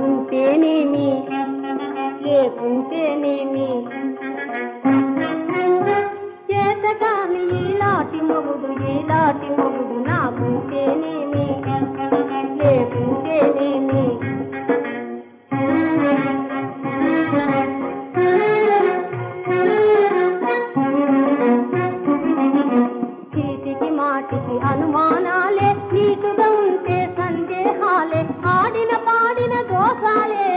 ఉంటేనేమి లేకుంటేనేమి చేతగాని ఈలాటి మొగుడు నాకుంటేనేమి లేకుంటేనేమి చీటికి మాటికి అనుమానాలే నీటుగా ఉంటే సందేహాలే ఆడిన పాడిన దోషాలే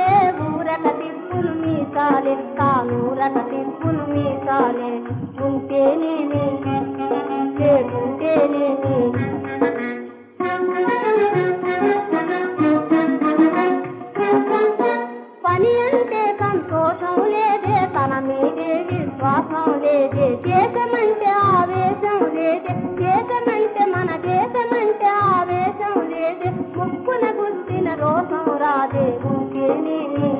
ఊరక తిప్పులు మీసాలే కానూరక తిప్పులు మీసాలే ఉంటేనేమి లేకుంటేనేమి పని అంటే సంతోషం లేదే తన మీదే విశ్వాసం లేదే దేశమంటే ఆవేశం లేదే దేశమంటే మన దేశమంటే ఆవేశం లేదే ముక్కున గుర్తిన రోషం రాదే ఉంటేనేమి